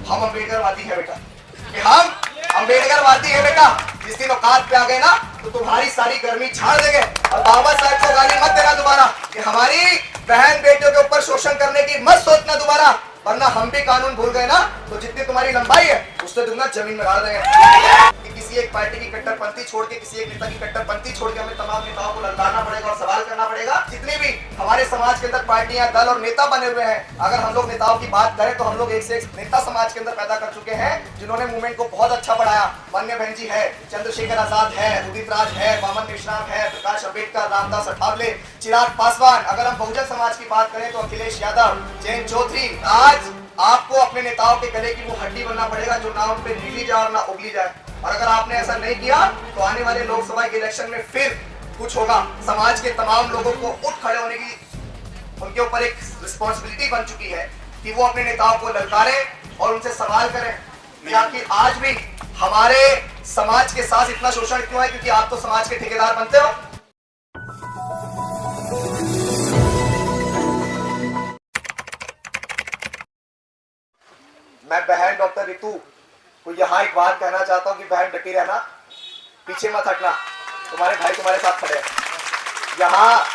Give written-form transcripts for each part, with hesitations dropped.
हम अम्बेडकरवादी है बेटा, कि हम अम्बेडकरवादी है बेटा। जिस दिन औकात पे आ गए ना तो तुम्हारी सारी गर्मी झाड़ देंगे। और बाबा साहब को गाली मत देना दोबारा कि हमारी बहन बेटियों के ऊपर शोषण करने की मत सोचना दोबारा, वरना हम भी कानून भूल गए ना तो जितनी तुम्हारी लंबाई है उससे दुगना जमीन में गाड़ देंगे। किसी एक पार्टी की कट्टरपंथी छोड़ के, किसी एक नेता की कट्टरपंथी छोड़ के हमें तमाम नेताओं को ललकारना पड़ेगा और सवाल करना पड़ेगा। जितनी भी हमारे समाज के अंदर पार्टियां, दल और नेता बने हुए हैं, अगर हम लोग नेताओं की बात करें तो हम लोग एक से एक नेता समाज के अंदर पैदा कर चुके हैं जिन्होंने मूवमेंट को बहुत अच्छा बढ़ाया। मान्य बहन जी है, चंद्रशेखर आजाद है, उदित राज है, वामन मेश्राम है, प्रकाश अम्बेडकर, रामदास अठावले, चिराग पासवान। अगर हम बहुजन समाज की बात करें तो अखिलेश यादव, जयंत चौधरी। आज आपको अपने नेताओं के गले की वो हड्डी बनना पड़ेगा जो ना उन पे नीली जाए और ना उगली जाए। और अगर आपने ऐसा नहीं किया तो आने वाले लोकसभा के इलेक्शन में फिर कुछ होगा। समाज के तमाम लोगों को उठ खड़े होने की उनके ऊपर एक रिस्पॉन्सिबिलिटी बन चुकी है कि वो अपने नेताओं को ललकारें और उनसे सवाल करें कि आखिर आज भी हमारे समाज के साथ इतना शोषण क्यों है, क्योंकि आप तो समाज के ठेकेदार बनते हो। मैं बहन डॉक्टर रितु को यहाँ एक बात कहना चाहता हूँ कि बहन डटी रहना, पीछे मत हटना, तुम्हारे भाई तुम्हारे साथ खड़े हैं। यहाँ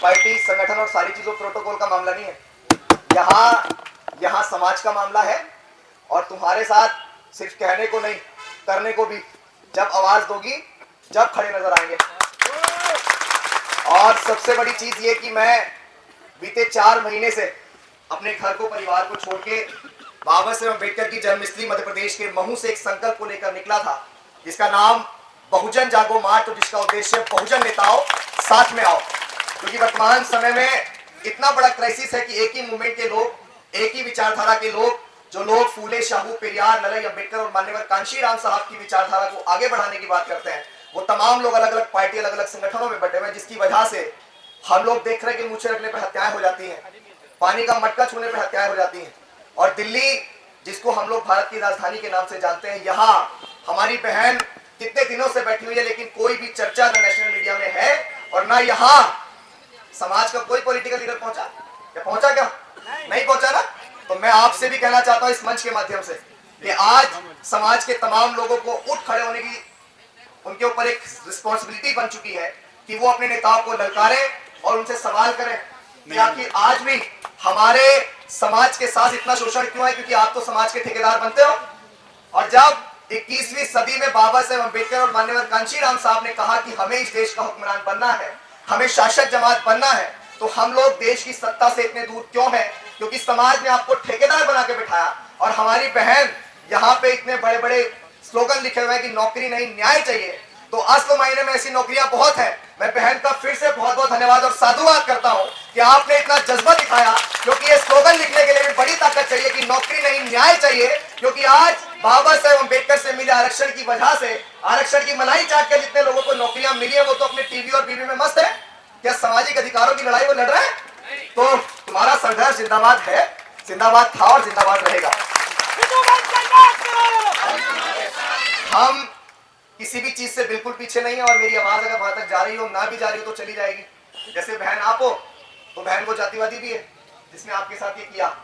पार्टी, संगठन और सारी चीजों प्रोटोकॉल का मामला नहीं है, यहाँ समाज का मामला है। और तुम्हारे साथ सिर्फ कहने को नहीं, करने को भी जब आवाज दोगी जब खड़े नजर आएंगे। और सबसे बड़ी चीज ये कि मैं बीते 4 महीने से अपने घर को, परिवार को छोड़ के बाबा साहेब अम्बेडकर की जन्मस्थली मध्य प्रदेश के महू से एक संकल्प को लेकर निकला था जिसका नाम बहुजन जागो मार्च, और जिसका उद्देश्य बहुजन नेताओं साथ में आओ। क्योंकि वर्तमान समय में इतना बड़ा क्राइसिस है कि एक ही मूवमेंट के लोग, एक ही विचारधारा के लोग, जो लोग फूले शाहू, पेरियार, ललाई अम्बेडकर और माननीय कांशीराम साहब की विचारधारा को आगे बढ़ाने की बात करते हैं, वो तमाम लोग अलग अलग पार्टी, अलग अलग संगठनों में बटे हुए, जिसकी वजह से हम लोग देख रहे हैं कि मुँह रखने पर हत्याएं हो जाती हैं, पानी का मटका छूने पर हत्याएं हो जाती हैं। और दिल्ली, जिसको हम लोग भारत की राजधानी के नाम से जानते हैं, यहाँ हमारी बहन कितने दिनों से बैठी हुई है, लेकिन कोई भी चर्चा न नेशनल मीडिया में है और ना यहाँ समाज का कोई पॉलिटिकल लीडर पहुंचा। क्या पहुंचा? क्या नहीं पहुंचा ना? तो मैं आपसे भी कहना चाहता हूं इस मंच के माध्यम से कि आज समाज के तमाम लोगों को उठ खड़े होने की उनके ऊपर एक रिस्पॉन्सिबिलिटी बन चुकी है कि वो अपने नेताओं को ललकारें और उनसे सवाल करें कि आखिर आज भी हमारे समाज के साथ इतना शोषण क्यों है, क्योंकि आप तो समाज के ठेकेदार बनते हो। और जब 21वीं सदी में बाबा साहेब अम्बेडकर और माननीय कांशीराम साहब ने कहा कि हमें इस देश का हुक्मरान बनना है, हमें शासक जमात बनना है, तो हम लोग देश की सत्ता से इतने दूर क्यों हैं? क्योंकि समाज ने आपको ठेकेदार बना के बिठाया। और हमारी बहन यहाँ पे इतने बड़े बड़े स्लोगन लिखे हुए हैं कि नौकरी नहीं, न्याय चाहिए। तो असल मायने में ऐसी नौकरियां बहुत है। मैं बहन का फिर से बहुत बहुत धन्यवाद और साधुवाद करता हूं कि आपने इतना जज्बा दिखाया, क्योंकि ये स्लोगन लिखने के लिए भी बड़ी ताकत चाहिए कि नौकरी नहीं, न्याय चाहिए। क्योंकि आज बाबा साहेब अम्बेडकर से मिले आरक्षण की वजह से, आरक्षण की मलाई चाट कर जितने लोगों को नौकरियां मिली है, वो तो अपने टीवी और बीवी में मस्त है। क्या सामाजिक अधिकारों की लड़ाई वो लड़ रहे हैं? तो तुम्हारा संघर्ष जिंदाबाद है, जिंदाबाद था और जिंदाबाद रहेगा। हम किसी भी चीज से बिल्कुल पीछे नहीं है। और मेरी आवाज अगर वहां तक जा रही हो, ना भी जा रही हो, तो चली जाएगी। जैसे बहन आप हो तो बहन को जातिवादी भी है जिसने आपके साथ ये किया।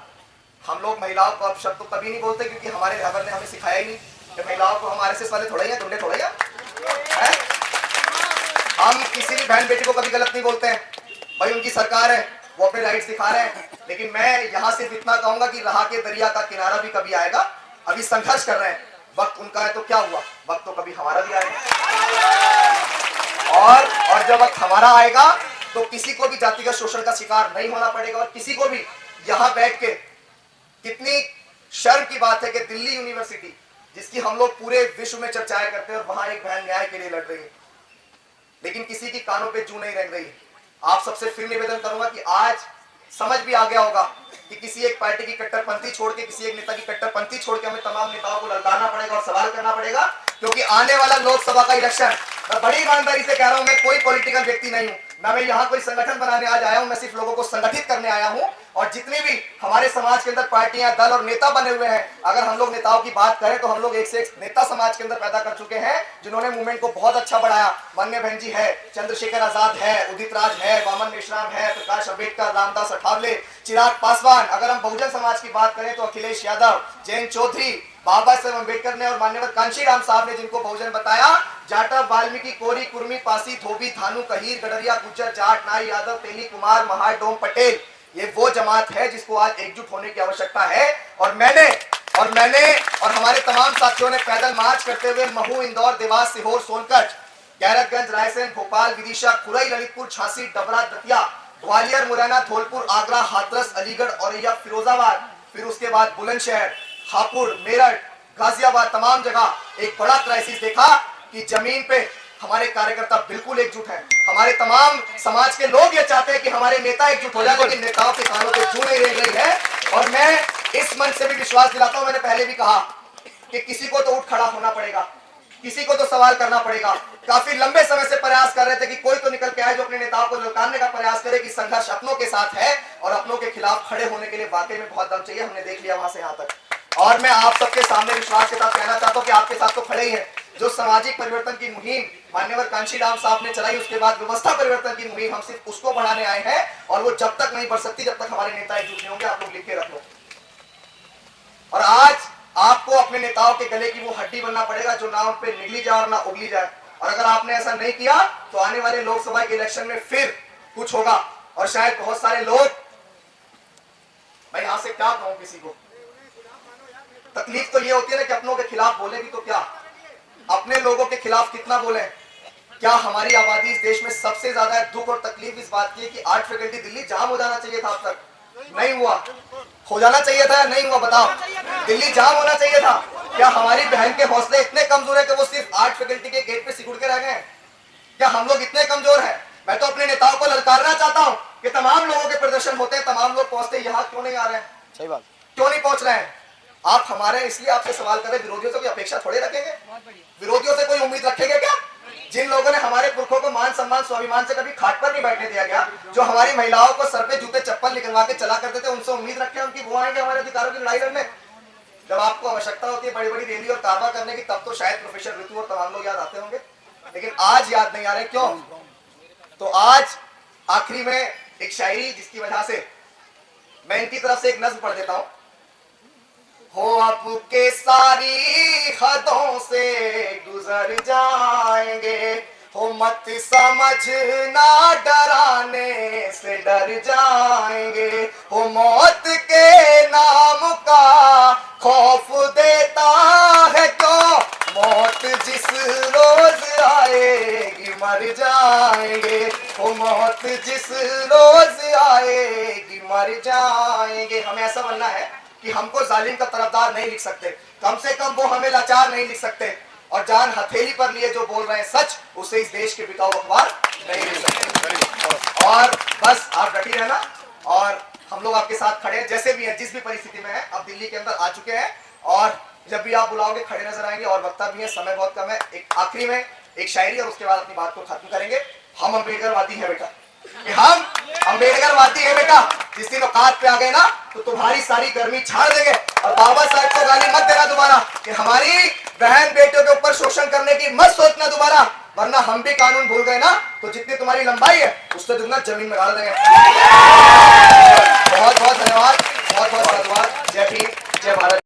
हम लोग महिलाओं को अब शब्द तो कभी नहीं बोलते, क्योंकि हमारे रहबर ने हमें सिखाया ही नहीं कि महिलाओं को हमारे से वाले थोड़ा ही है, तुमने थोड़ा ही है। हम किसी भी बहन बेटी को कभी गलत नहीं बोलते हैं, भाई उनकी सरकार है, वो अपने राइट्स दिखा रहे हैं। लेकिन मैं यहाँ सिर्फ इतना कहूंगा कि राह के दरिया का किनारा भी कभी आएगा। अभी संघर्ष कर रहे हैं, वक्त उनका है तो क्या हुआ, वक्त तो कभी हमारा भी आएगा। और जब वक्त हमारा आएगा तो किसी को भी जातिगत शोषण का शिकार नहीं होना पड़ेगा। और किसी को भी यहाँ बैठ के, कितनी शर्म की बात है कि दिल्ली यूनिवर्सिटी, जिसकी हम लोग पूरे विश्व में चर्चाएं करते हैं, और वहां एक बहन न्याय के लिए लड़ रही है, लेकिन किसी की कानों पे जू नहीं रह रही। आप सबसे फिर निवेदन करूंगा कि आज समझ भी आ गया होगा कि किसी एक पार्टी की कट्टरपंथी छोड़ के, किसी एक नेता की कट्टरपंथी छोड़ के हमें तमाम नेताओं को ललकारना पड़ेगा और सवाल करना पड़ेगा। क्योंकि आने वाला लोकसभा का इलेक्शन, मैं बड़ी ईमानदारी से कह रहा हूं, मैं कोई पॉलिटिकल व्यक्ति नहीं हूं, ना मैं यहाँ कोई संगठन बनाने आज आया हूं, मैं सिर्फ लोगों को संगठित करने आया हूं। और जितनी भी हमारे समाज के अंदर पार्टियां, दल और नेता बने हुए हैं, अगर हम लोग नेताओं की बात करें तो हम लोग एक से एक नेता समाज के अंदर पैदा कर चुके हैं जिन्होंने मूवमेंट को बहुत अच्छा बढ़ाया। मान्य बहन जी है, चंद्रशेखर आजाद है, उदित राज है, वामन मेश्राम है, प्रकाश अम्बेडकर, रामदास अठावले, चिराग पासवान। अगर हम बहुजन समाज की बात करें तो अखिलेश यादव, जयंत चौधरी, बाबा साहेब अम्बेडकर ने और मान्यवर कांशीराम साहब ने जिनको बहुजन बताया, जाटव, वाल्मीकि, कोरी, कुर्मी, पासी, धोबी, थानू, कहीर, गडरिया, गुज्जर, जाट, नाई, यादव, तेली, कुमार, महार, डोम, पटेल, ये वो जमात है जिसको आज एकजुट होने की आवश्यकता है। और मैंने और हमारे तमाम साथियों ने पैदल मार्च करते हुए महू, इंदौर, देवास, सीहोर, सोनकच्छ, गैरतगंज, रायसेन, भोपाल, विदिशा, खुरई, ललितपुर, झांसी, डबरा, दतिया, ग्वालियर, मुरैना, धौलपुर, आगरा, हाथरस, अलीगढ़, औरैया, फिरोजाबाद, फिर उसके बाद बुलंदशहर, हापुड़, मेरठ, गाजियाबाद, तमाम जगह एक बड़ा क्राइसिस देखा कि जमीन पे हमारे कार्यकर्ता बिल्कुल एकजुट हैं। हमारे तमाम समाज के लोग ये चाहते हैं कि हमारे नेता एकजुट हो जाए, लेकिन नेताओं के कानों पे जू नहीं रह गई है। और मैं इस मंच से भी विश्वास दिलाता हूं, मैंने पहले भी कहा कि किसी को तो उठ खड़ा होना पड़ेगा, किसी को तो सवाल करना पड़ेगा। काफी लंबे समय से प्रयास कर रहे थे कि कोई तो निकल के आए जो अपने नेताओं को ललकारने का प्रयास करे कि संघर्ष अपनों के साथ है और अपनों के खिलाफ खड़े होने के लिए वाकई में बहुत दम चाहिए। हमने देख लिया वहां से यहां तक। और मैं आप सबके सामने विश्वास के साथ कहना चाहता हूं कि आपके साथ तो खड़े ही हैं। जो सामाजिक परिवर्तन की मुहिम मान्यवर कांशीराम साहब ने चलाई, उसके बाद व्यवस्था परिवर्तन की मुहिम, हम सिर्फ उसको बढ़ाने आए हैं और वो जब तक नहीं बढ़ सकती जब तक हमारे नेता एकजुट नहीं होंगे। आप लोग लिख के रख लो। और आज आपको अपने नेताओं के गले की वो हड्डी बनना पड़ेगा जो ना उन पे निगली जाए और ना उगली जाए। और अगर आपने ऐसा नहीं किया तो आने वाले लोकसभा के इलेक्शन में फिर कुछ होगा। और शायद बहुत सारे लोग, मैं यहां से क्या कहूं, किसी को तकलीफ तो ये होती है ना कि अपनों के खिलाफ बोले भी तो क्या, अपने लोगों के खिलाफ कितना बोले। क्या हमारी आबादी इस देश में सबसे ज्यादा दुख और तकलीफ इस बात की है कि आर्ट फैकल्टी दिल्ली जाम हो जाना चाहिए था, अब तक नहीं हुआ। हो जाना चाहिए था या नहीं हुआ, बताओ। दिल्ली जाम होना चाहिए था। क्या हमारी बहन के हौसले इतने कमजोर है कि वो सिर्फ आर्ट फैकल्टी के गेट पे सिकुड़ के रह गए? क्या हम लोग इतने कमजोर हैं? मैं तो अपने नेताओं को ललकारना चाहता हूं कि तमाम लोगों के प्रदर्शन होते हैं, तमाम लोग पहुंचते हैं, यहाँ क्यों नहीं आ रहे हैं? सही बात, क्यों नहीं पहुंच रहे हैं? आप हमारे इसलिए आपसे सवाल कर रहे हैं, विरोधियों से कोई अपेक्षा थोड़े रखेंगे? विरोधियों से कोई उम्मीद रखेंगे क्या? जिन लोगों ने हमारे पुरखों को मान सम्मान स्वाभिमान से कभी खाट पर नहीं बैठने दिया गया, जो हमारी महिलाओं को सर पे जूते चप्पल निकलवा के चला करते थे, उनसे उम्मीद रखे उनकी वो आएंगे हमारे अधिकारों की लड़ाई लड़ने? जब आपको आवश्यकता होती है बड़ी बड़ी रैली और कारवा करने की, तब तो शायद प्रोफेसर ऋतु और तमाम लोग याद आते होंगे, लेकिन आज याद नहीं आ रहे। क्यों? तो आज आखिरी में एक शायरी जिसकी वजह से मैं इनकी तरफ से एक नज्म पढ़ देता हूं। हो आपके सारी हदों से गुजर जाएंगे, हो मत समझना डराने से डर जाएंगे, हो मौत के नाम का खौफ देता है क्यों, मौत जिस रोज आएगी मर जाएंगे, हो मौत जिस रोज आएगी मर जाएंगे। हमें ऐसा बनना है कि हमको जालिम का तरफदार नहीं लिख सकते, कम से कम वो हमें लाचार नहीं लिख सकते, और जान हथेली पर लिए जो बोल रहे हैं सच, उसे इस देश के बिकाऊ अखबार नहीं लिख सकते। और बस आप डटी रहना, और हम लोग आपके साथ खड़े हैं जैसे भी है, जिस भी परिस्थिति में है। अब दिल्ली के अंदर आ चुके हैं और जब भी आप बुलाओगे खड़े नजर आएंगे। और वक्ता भी है, समय बहुत कम है। एक आखिरी में एक शायरी और उसके बाद अपनी बात को खत्म करेंगे। हम अम्बेडकरवादी है बेटा, हम अम्बेडकरवादी है बेटा। जिस दिन औकात पे आ गए ना तो तुम्हारी सारी गर्मी झाड़ देंगे। और बाबा साहब को गाली मत देना दोबारा कि हमारी बहन बेटियों के ऊपर शोषण करने की मत सोचना दोबारा, वरना हम भी कानून भूल गए ना तो जितनी तुम्हारी लंबाई है उससे दुगना जमीन में गाड़ देंगे। बहुत बहुत धन्यवाद, बहुत बहुत धन्यवाद। जय भीम, जय भारत।